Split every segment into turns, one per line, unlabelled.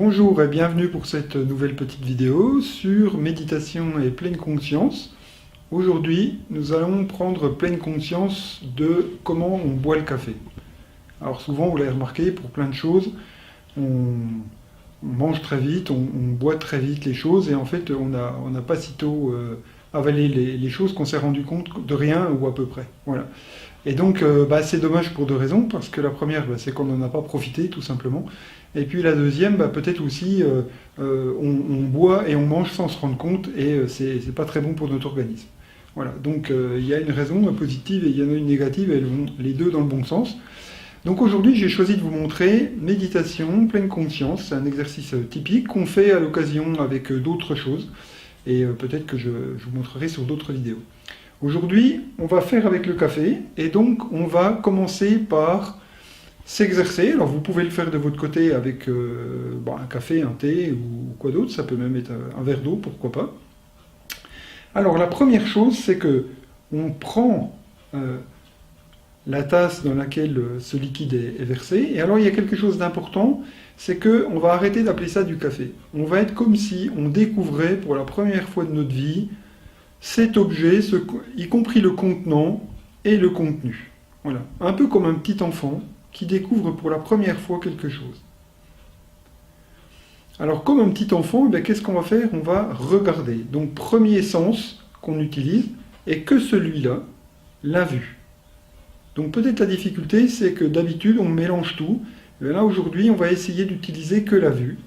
Bonjour et bienvenue pour cette nouvelle petite vidéo sur méditation et pleine conscience. Aujourd'hui, nous allons prendre pleine conscience de comment on boit le café. Alors souvent, vous l'avez remarqué, pour plein de choses, on mange très vite, on boit très vite les choses et en fait, on n'a pas sitôt avalé les choses qu'on s'est rendu compte de rien ou à peu près. Voilà. Et donc, c'est dommage pour deux raisons, parce que la première, c'est qu'on n'en a pas profité, tout simplement. Et puis la deuxième, peut-être aussi, on boit et on mange sans se rendre compte, et c'est pas très bon pour notre organisme. Voilà, donc il y a une raison positive et il y en a une négative, et elles vont les deux dans le bon sens. Donc aujourd'hui, j'ai choisi de vous montrer méditation, pleine conscience. C'est un exercice typique qu'on fait à l'occasion avec d'autres choses, et peut-être que je vous montrerai sur d'autres vidéos. Aujourd'hui, on va faire avec le café, et donc on va commencer par s'exercer. Alors vous pouvez le faire de votre côté avec un café, un thé ou quoi d'autre, ça peut même être un verre d'eau, pourquoi pas. Alors la première chose, c'est que on prend la tasse dans laquelle ce liquide est versé, et alors il y a quelque chose d'important, c'est qu'on va arrêter d'appeler ça du café. On va être comme si on découvrait pour la première fois de notre vie cet objet, y compris le contenant et le contenu. Voilà. Un peu comme un petit enfant qui découvre pour la première fois quelque chose. Alors comme un petit enfant, qu'est-ce qu'on va faire? On va regarder. Donc premier sens qu'on utilise est que celui-là, la vue. Donc peut-être la difficulté, c'est que d'habitude on mélange tout. Et là aujourd'hui, on va essayer d'utiliser que la vue.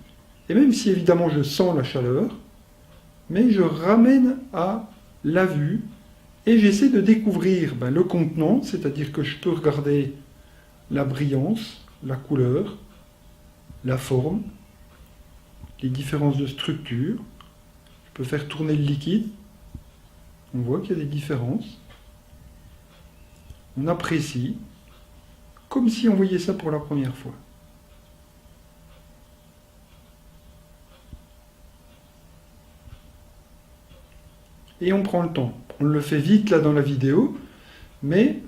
Et même si évidemment je sens la chaleur, mais je ramène à la vue, et j'essaie de découvrir le contenant, c'est-à-dire que je peux regarder la brillance, la couleur, la forme, les différences de structure. Je peux faire tourner le liquide. On voit qu'il y a des différences. On apprécie, comme si on voyait ça pour la première fois. Et on prend le temps. On le fait vite là dans la vidéo, mais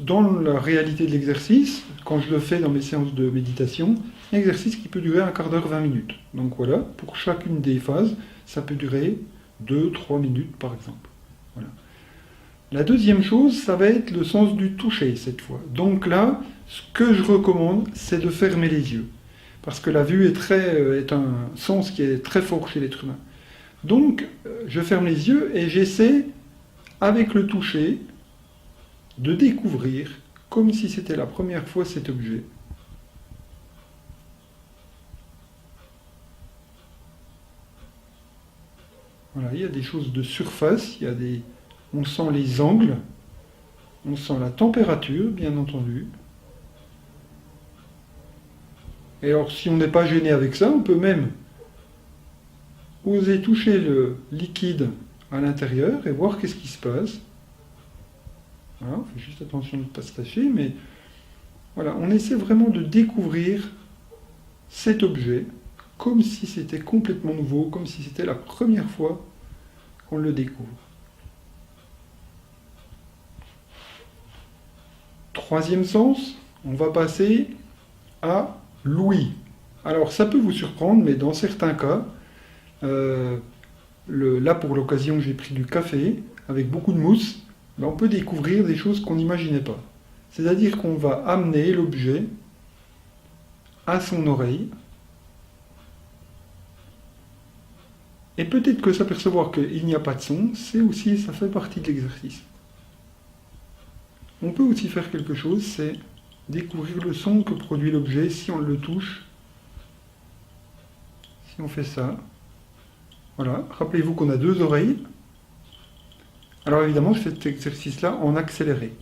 dans la réalité de l'exercice, quand je le fais dans mes séances de méditation, un exercice qui peut durer un quart d'heure, 20 minutes. Donc voilà, pour chacune des phases, ça peut durer 2-3 minutes par exemple. Voilà. La deuxième chose, ça va être le sens du toucher cette fois. Donc là, ce que je recommande, c'est de fermer les yeux. Parce que la vue est un sens qui est très fort chez l'être humain. Donc, je ferme les yeux et j'essaie, avec le toucher, de découvrir, comme si c'était la première fois, cet objet. Voilà, il y a des choses de surface, on sent les angles, on sent la température, bien entendu. Et alors, si on n'est pas gêné avec ça, on peut même oser toucher le liquide à l'intérieur et voir qu'est-ce qui se passe. Voilà, on fait juste attention de ne pas se tâcher, mais voilà, on essaie vraiment de découvrir cet objet comme si c'était complètement nouveau, comme si c'était la première fois qu'on le découvre. Troisième sens, on va passer à l'ouïe. Alors ça peut vous surprendre, mais dans certains cas, là pour l'occasion j'ai pris du café avec beaucoup de mousse, on peut découvrir des choses qu'on n'imaginait pas. C'est-à-dire qu'on va amener l'objet à son oreille, et peut-être que s'apercevoir qu'il n'y a pas de son, ça fait partie de l'exercice. On peut aussi faire quelque chose, c'est découvrir le son que produit l'objet si on le touche. Si on fait ça, voilà, rappelez-vous qu'on a deux oreilles. Alors évidemment, je fais cet exercice-là en accéléré.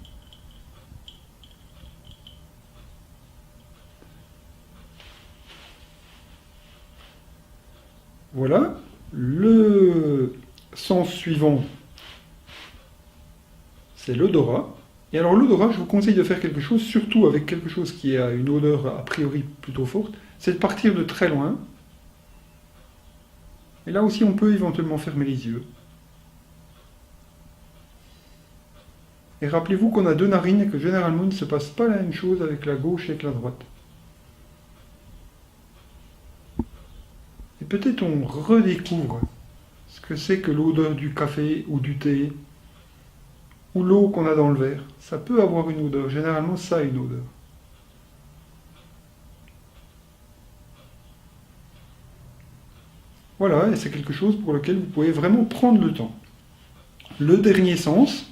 Voilà, le sens suivant, c'est l'odorat. Et alors l'odorat, je vous conseille de faire quelque chose, surtout avec quelque chose qui a une odeur a priori plutôt forte, c'est de partir de très loin. Et là aussi, on peut éventuellement fermer les yeux. Et rappelez-vous qu'on a deux narines et que généralement, il ne se passe pas la même chose avec la gauche et avec la droite. peut-être on redécouvre ce que c'est que l'odeur du café ou du thé, ou l'eau qu'on a dans le verre. Ça peut avoir une odeur, généralement ça a une odeur. Voilà, et c'est quelque chose pour lequel vous pouvez vraiment prendre le temps. Le dernier sens,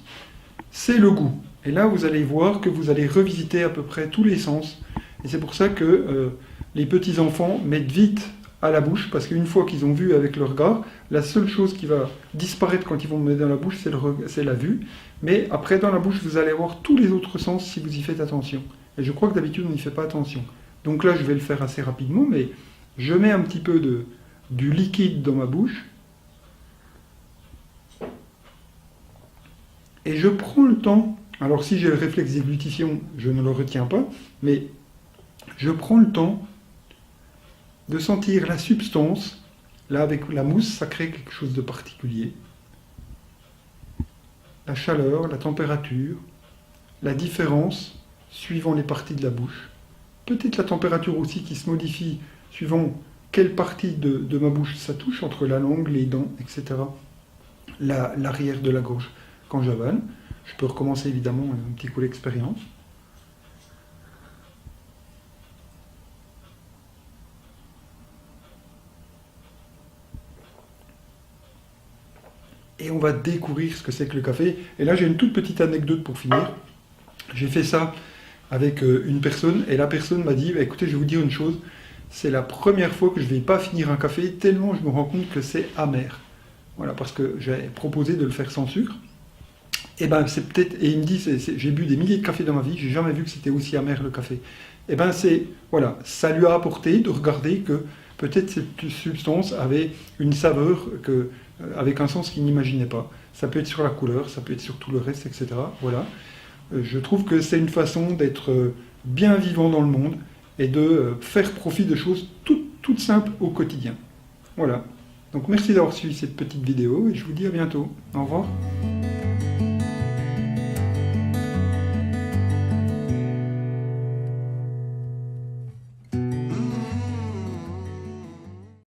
c'est le goût. Et là, vous allez voir que vous allez revisiter à peu près tous les sens. Et c'est pour ça que les petits-enfants mettent vite à la bouche, parce qu'une fois qu'ils ont vu avec le regard, la seule chose qui va disparaître quand ils vont le mettre dans la bouche, c'est la vue. Mais après, dans la bouche, vous allez avoir tous les autres sens si vous y faites attention. Et je crois que d'habitude, on n'y fait pas attention. Donc là, je vais le faire assez rapidement, mais je mets un petit peu du liquide dans ma bouche. Et je prends le temps, alors si j'ai le réflexe déglutition, je ne le retiens pas, mais je prends le temps de sentir la substance. Là, avec la mousse, ça crée quelque chose de particulier. La chaleur, la température, la différence suivant les parties de la bouche. Peut-être la température aussi qui se modifie suivant quelle partie de ma bouche ça touche, entre la langue, les dents, etc. L'arrière de la gorge. Quand j'avale, je peux recommencer évidemment un petit coup d'expérience. Et on va découvrir ce que c'est que le café. Et là, j'ai une toute petite anecdote pour finir. J'ai fait ça avec une personne, et la personne m'a dit, écoutez, je vais vous dire une chose, c'est la première fois que je ne vais pas finir un café, tellement je me rends compte que c'est amer. Voilà, parce que j'ai proposé de le faire sans sucre. Et ben c'est peut-être, et il me dit, j'ai bu des milliers de cafés dans ma vie, j'ai jamais vu que c'était aussi amer le café. Et ben voilà, ça lui a apporté de regarder que peut-être cette substance avait une saveur avec un sens qu'il n'imaginait pas. Ça peut être sur la couleur, ça peut être sur tout le reste, etc. Voilà. Je trouve que c'est une façon d'être bien vivant dans le monde et de faire profit de choses toutes simples au quotidien. Voilà. Donc merci d'avoir suivi cette petite vidéo et je vous dis à bientôt. Au revoir.